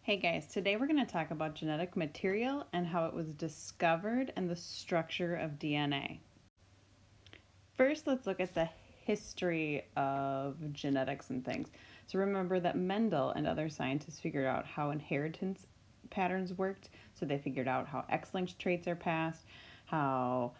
Hey guys, today we're going to talk about genetic material and how it was discovered and the structure of DNA. First, let's look at the history of genetics and things. So remember that Mendel and other scientists figured out how inheritance patterns worked. So they figured out how X-linked traits are passed, how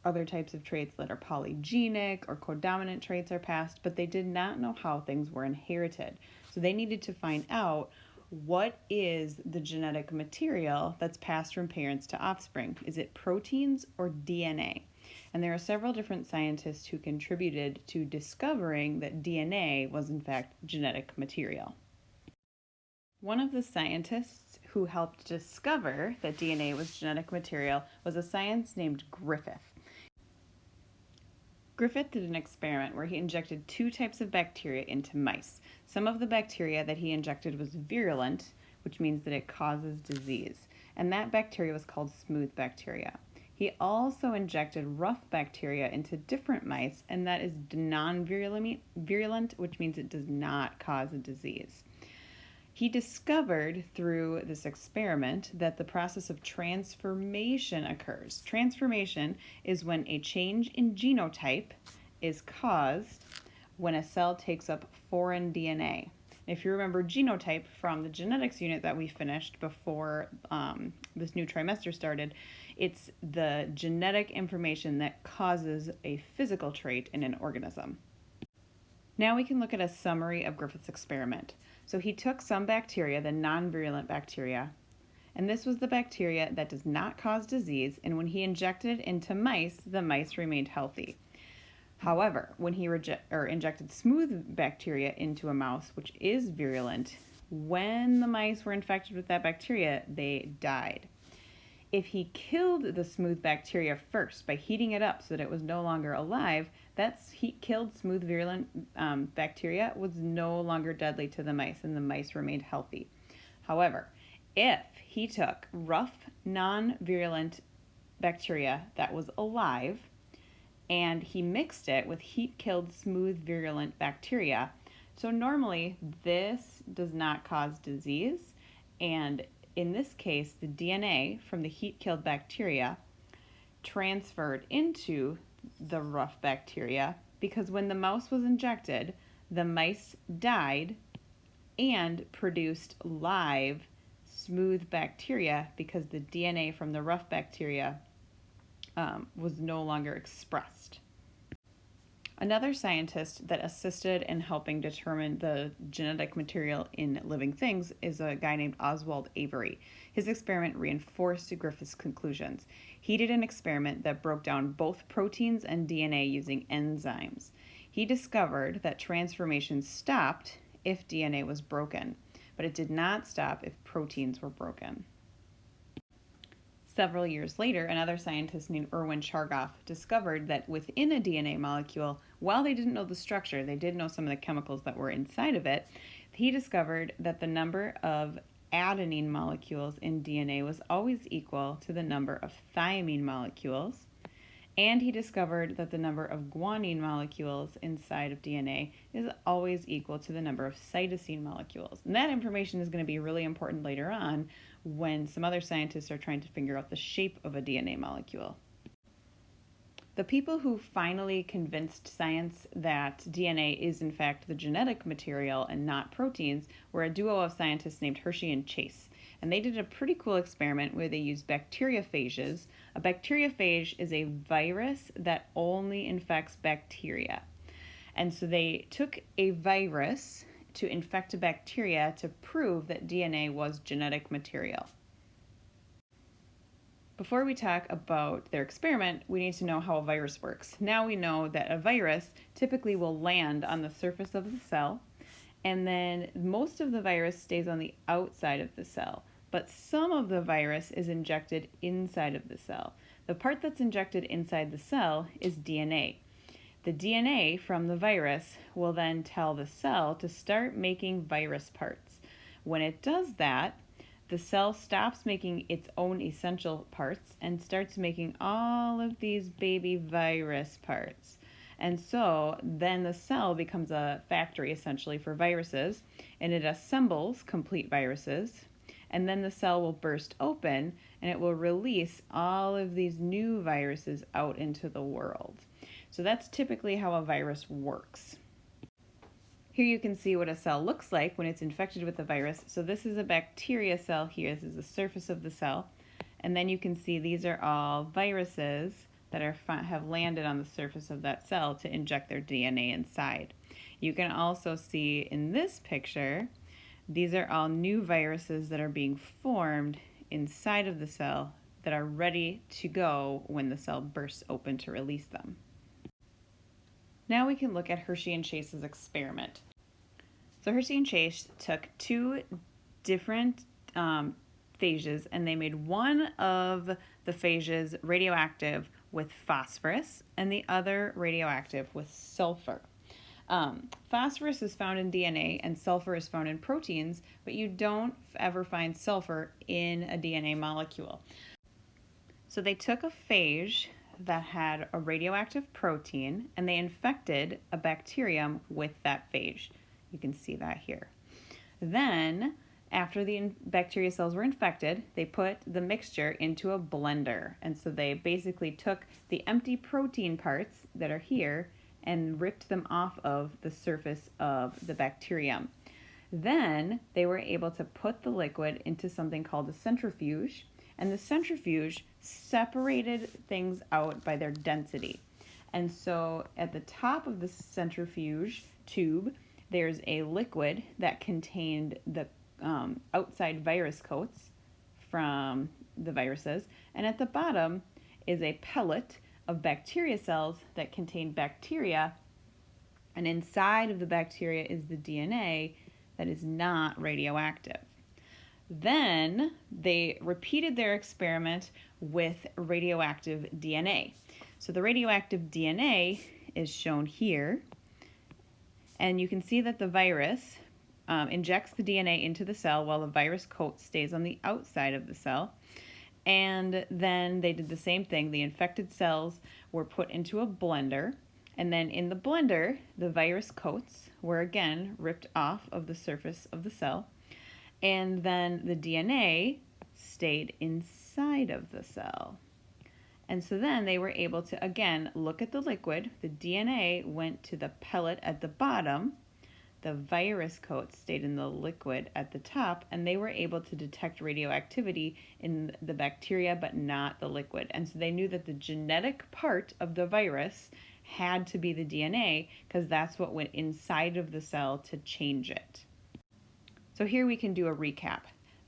other types of traits that are polygenic or codominant traits are passed, but they did not know how things were inherited. So they needed to find out what is the genetic material that's passed from parents to offspring. Is it proteins or DNA? And there are several different scientists who contributed to discovering that DNA was in fact genetic material. One of the scientists who helped discover that DNA was genetic material was a scientist named Griffith. Griffith did an experiment where he injected two types of bacteria into mice. Some of the bacteria that he injected was virulent, which means that it causes disease, and that bacteria was called smooth bacteria. He also injected rough bacteria into different mice, and that is non-virulent, which means it does not cause a disease. He discovered through this experiment that the process of transformation occurs. Transformation is when a change in genotype is caused when a cell takes up foreign DNA. If you remember genotype from the genetics unit that we finished before this new trimester started, it's the genetic information that causes a physical trait in an organism. Now we can look at a summary of Griffith's experiment. So he took some bacteria, the non-virulent bacteria, and this was the bacteria that does not cause disease, and when he injected it into mice, the mice remained healthy. However, when he injected smooth bacteria into a mouse, which is virulent, when the mice were infected with that bacteria, they died. If he killed the smooth bacteria first by heating it up so that it was no longer alive, that heat-killed smooth virulent bacteria was no longer deadly to the mice, and the mice remained healthy. However, if he took rough, non-virulent bacteria that was alive and he mixed it with heat-killed smooth virulent bacteria, so normally this does not cause disease, and in this case, the DNA from the heat-killed bacteria transferred into the rough bacteria because when the mouse was injected, the mice died and produced live, smooth bacteria because the DNA from the rough bacteria was no longer expressed. Another scientist that assisted in helping determine the genetic material in living things is a guy named Oswald Avery. His experiment reinforced Griffith's conclusions. He did an experiment that broke down both proteins and DNA using enzymes. He discovered that transformation stopped if DNA was broken, but it did not stop if proteins were broken. Several years later, another scientist named Erwin Chargaff discovered that within a DNA molecule, while they didn't know the structure, they did know some of the chemicals that were inside of it. He discovered that the number of adenine molecules in DNA was always equal to the number of thymine molecules. And he discovered that the number of guanine molecules inside of DNA is always equal to the number of cytosine molecules. And that information is going to be really important later on when some other scientists are trying to figure out the shape of a DNA molecule. The people who finally convinced science that DNA is in fact the genetic material and not proteins were a duo of scientists named Hershey and Chase. And they did a pretty cool experiment where they used bacteriophages. A bacteriophage is a virus that only infects bacteria. And so they took a virus to infect a bacteria to prove that DNA was genetic material. Before we talk about their experiment, we need to know how a virus works. Now we know that a virus typically will land on the surface of the cell, and then most of the virus stays on the outside of the cell, but some of the virus is injected inside of the cell. The part that's injected inside the cell is DNA. The DNA from the virus will then tell the cell to start making virus parts. When it does that, the cell stops making its own essential parts and starts making all of these baby virus parts. And so then the cell becomes a factory essentially for viruses, and it assembles complete viruses. And then the cell will burst open and it will release all of these new viruses out into the world. So that's typically how a virus works. Here you can see what a cell looks like when it's infected with a virus. So this is a bacteria cell here. This is the surface of the cell. And then you can see these are all viruses that have landed on the surface of that cell to inject their DNA inside. You can also see in this picture, these are all new viruses that are being formed inside of the cell that are ready to go when the cell bursts open to release them. Now we can look at Hershey and Chase's experiment. So Hershey and Chase took two different phages, and they made one of the phages radioactive with phosphorus and the other radioactive with sulfur. Phosphorus is found in DNA and sulfur is found in proteins, but you don't ever find sulfur in a DNA molecule. So they took a phage that had a radioactive protein and they infected a bacterium with that phage. You can see that here. Then, after the bacteria cells were infected, they put the mixture into a blender. And so they basically took the empty protein parts that are here and ripped them off of the surface of the bacterium. Then they were able to put the liquid into something called a centrifuge, and the centrifuge separated things out by their density. And so at the top of the centrifuge tube, there's a liquid that contained the outside virus coats from the viruses, and at the bottom is a pellet of bacteria cells that contain bacteria, and inside of the bacteria is the DNA that is not radioactive. Then they repeated their experiment with radioactive DNA. So the radioactive DNA is shown here, and you can see that the virus injects the DNA into the cell while the virus coat stays on the outside of the cell. And then they did the same thing. The infected cells were put into a blender, and then in the blender, the virus coats were again ripped off of the surface of the cell, and then the DNA stayed inside of the cell. And so then they were able to again look at the liquid. The DNA went to the pellet at the bottom. The virus coat stayed in the liquid at the top, and they were able to detect radioactivity in the bacteria but not the liquid. And so they knew that the genetic part of the virus had to be the DNA because that's what went inside of the cell to change it. So here we can do a recap.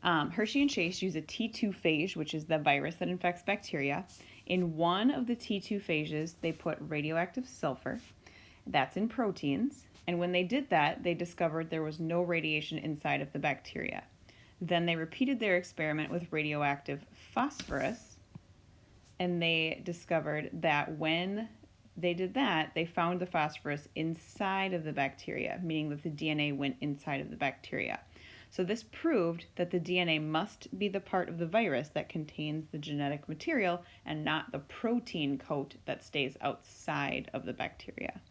Hershey and Chase use a T2 phage, which is the virus that infects bacteria. In one of the T2 phages, they put radioactive sulfur. That's in proteins. And when they did that, they discovered there was no radiation inside of the bacteria. Then they repeated their experiment with radioactive phosphorus, and they discovered that when they did that, they found the phosphorus inside of the bacteria, meaning that the DNA went inside of the bacteria. So this proved that the DNA must be the part of the virus that contains the genetic material and not the protein coat that stays outside of the bacteria.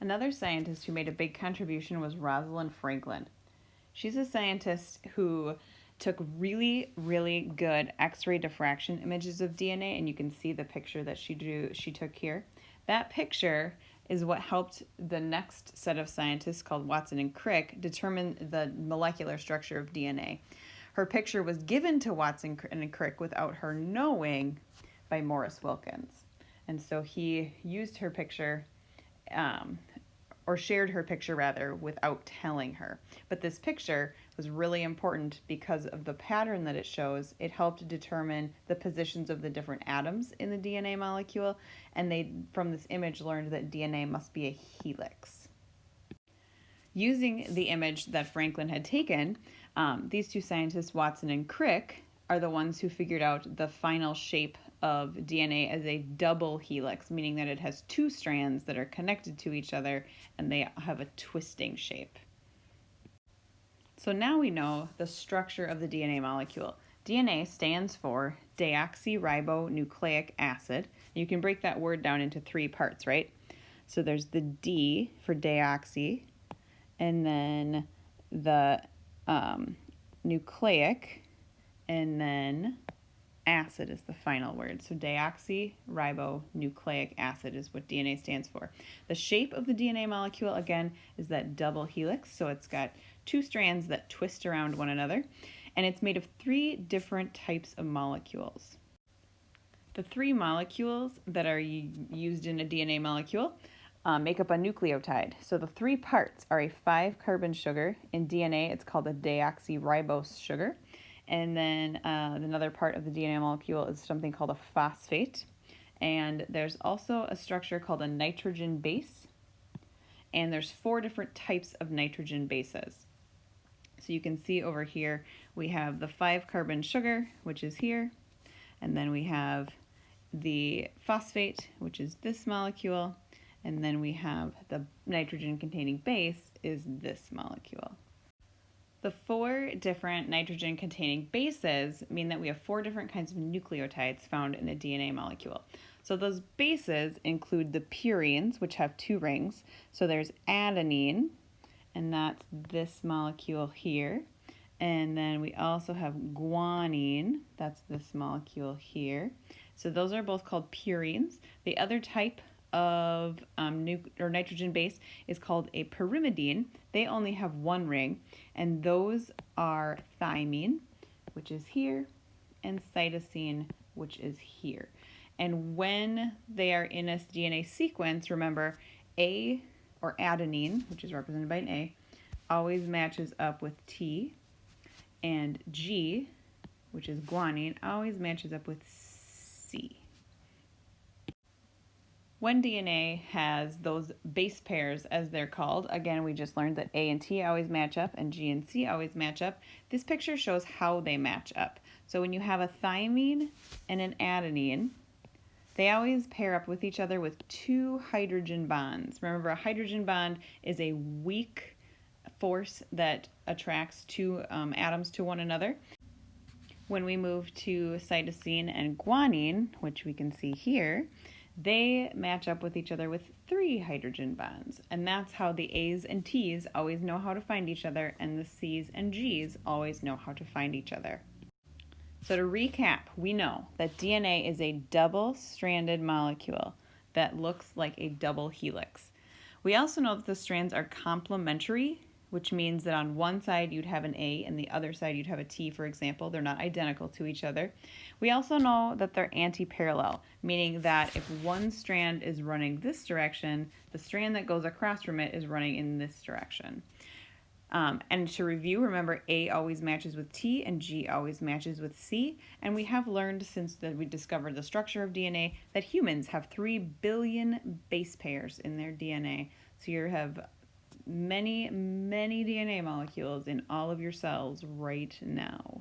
Another scientist who made a big contribution was Rosalind Franklin. She's a scientist who took really, really good X-ray diffraction images of DNA, and you can see the picture that she took here. That picture is what helped the next set of scientists called Watson and Crick determine the molecular structure of DNA. Her picture was given to Watson and Crick without her knowing by Morris Wilkins. And so he used her picture or shared her picture rather, without telling her. But this picture was really important because of the pattern that it shows. It helped determine the positions of the different atoms in the DNA molecule, and they, from this image, learned that DNA must be a helix. Using the image that Franklin had taken, these two scientists, Watson and Crick, are the ones who figured out the final shape of DNA as a double helix, meaning that it has two strands that are connected to each other and they have a twisting shape. So now we know the structure of the DNA molecule. DNA stands for deoxyribonucleic acid. You can break that word down into 3 parts, right? So there's the D for deoxy, and then the nucleic, and then acid is the final word. So deoxyribonucleic acid is what DNA stands for. The shape of the DNA molecule, again, is that double helix. So it's got 2 strands that twist around one another. And it's made of 3 different types of molecules. The 3 molecules that are used in a DNA molecule make up a nucleotide. So the 3 parts are a 5-carbon sugar. In DNA, it's called a deoxyribose sugar. And then another part of the DNA molecule is something called a phosphate. And there's also a structure called a nitrogen base. And there's 4 different types of nitrogen bases. So you can see over here, we have the 5-carbon sugar, which is here. And then we have the phosphate, which is this molecule. And then we have the nitrogen-containing base is this molecule. The 4 different nitrogen-containing bases mean that we have 4 different kinds of nucleotides found in a DNA molecule. So those bases include the purines, which have 2 rings. So there's adenine, and that's this molecule here. And then we also have guanine, that's this molecule here. So those are both called purines. The other type of nitrogen base is called a pyrimidine. They only have 1 ring, and those are thymine, which is here, and cytosine, which is here. And when they are in a DNA sequence, remember A, or adenine, which is represented by an A, always matches up with T, and G, which is guanine, always matches up with C. When DNA has those base pairs, as they're called, again, we just learned that A and T always match up and G and C always match up. This picture shows how they match up. So when you have a thymine and an adenine, they always pair up with each other with 2 hydrogen bonds. Remember, a hydrogen bond is a weak force that attracts 2 atoms to one another. When we move to cytosine and guanine, which we can see here, they match up with each other with 3 hydrogen bonds. And that's how the A's and T's always know how to find each other, and the C's and G's always know how to find each other. So to recap, we know that DNA is a double-stranded molecule that looks like a double helix. We also know that the strands are complementary, which means that on one side you'd have an A and the other side you'd have a T, for example. They're not identical to each other. We also know that they're anti-parallel, meaning that if one strand is running this direction, the strand that goes across from it is running in this direction. And to review, remember A always matches with T and G always matches with C. And we have learned since that we discovered the structure of DNA that humans have 3 billion base pairs in their DNA. So you have many, many DNA molecules in all of your cells right now.